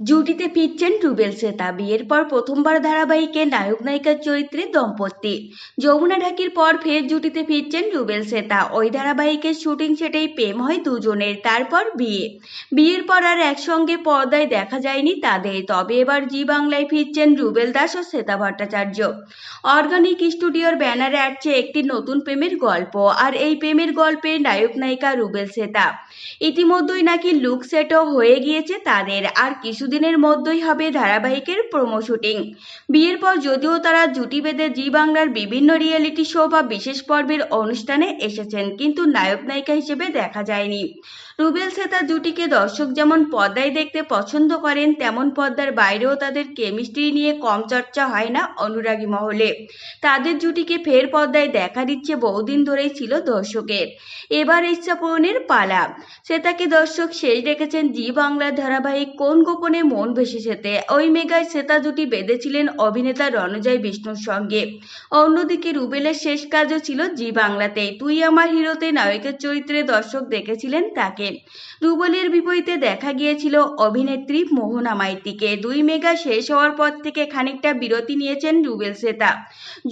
জুটিতে ফিরছেন রুবেল শ্বেতা। বিয়ের পর প্রথমবার ধারাবাহিকে নায়ক নায়িকার চরিত্রে দম্পতি। যমুনা ঢাকির পর ফের জুটিতে ফিরছেন রুবেল শ্বেতা। ওই ধারাবাহিকের শুটিং সেটেই প্রেম হয় দুজনের, তারপর বিয়ে। বিয়ের পর আর একসঙ্গে পর্দায় দেখা যায়নি তাদের। তবে এবার জি বাংলায় ফিরছেন রুবেল দাস ও শ্বেতা ভট্টাচার্য। অর্গানিক স্টুডিওর ব্যানারে আসছে একটি নতুন প্রেমের গল্প, আর এই প্রেমের গল্পে নায়ক নায়িকা রুবেল শ্বেতা। ইতিমধ্যেই নাকি লুক সেটও হয়ে গিয়েছে তাদের, আর কিছুদিনের মধ্যেই হবে ধারাবাহিকের প্রোমো শুটিং। বিয়ের পর যদিও তারা জুটি বেঁধে জি বাংলার বিভিন্ন রিয়েলিটি শো বা বিশেষ পর্বের অনুষ্ঠানে এসেছেন, কিন্তু নায়ক নায়িকা হিসেবে দেখা যায়নি। রুবেল শ্বেতা জুটিকে দর্শক যেমন পর্দায় দেখতে পছন্দ করেন, তেমন পর্দার বাইরেও তাদের কেমিস্ট্রি নিয়ে কম চর্চা হয় না অনুরাগী মহলে। তাদের জুটিকে ফের পর্দায় দেখা দিচ্ছে বহুদিন ধরেই ছিল দর্শকের। এবার ইচ্ছা পূরণের পালা। শ্বেতাকে দর্শক শেষ দেখেছেন জি বাংলার ধারাবাহিক কোন গোপনে মন ভেসেছেতে। ওই মেগায় শ্বেতা জুটি বেঁধেছিলেন অভিনেতা রণজয় বিষ্ণুর সঙ্গে। অন্যদিকে রুবেলের শেষ কাজও ছিল জি বাংলাতে তুই আমার হিরোতে নায়কের চরিত্রে দর্শক দেখেছিলেন তাকে। রুবেলের বিপরীতে দেখা গিয়েছিল অভিনেত্রী মোহনা মাইতিকে। দুই মেগা শেষ হওয়ার পর থেকে খানিকটা বিরতি নিয়েছেন রুবেল শ্বেতা।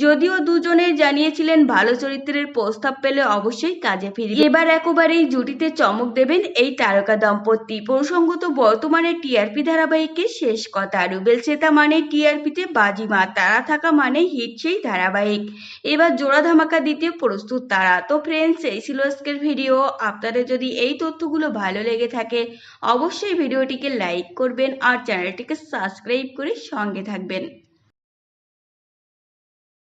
যদিও দুজনে জানিয়েছিলেন ভালো চরিত্রের প্রস্তাব পেলে অবশ্যই কাজে ফিরবে। এবার একেবারেই জুটিতে চমক দেবেন এই তারকা দম্পতি। প্রসঙ্গত বর্তমানে টিআরপি ধারাবাহিকের শেষ কথা। রুবেল শ্বেতা মানে টিআরপিতে বাজিমাত, তারা থাকা মানে হিট সেই ধারাবাহিক। এবার জোড়া ধামাকা দিতে প্রস্তুত তারা। তো ফ্রেন্ডস, এই ছিল আজকের ভিডিও। আপনাদের যদি এই তথ্যগুলো ভালো লেগে থাকে অবশ্যই ভিডিওটিকে লাইক করবেন আর চ্যানেলটিকে সাবস্ক্রাইব করে সঙ্গে থাকবেন।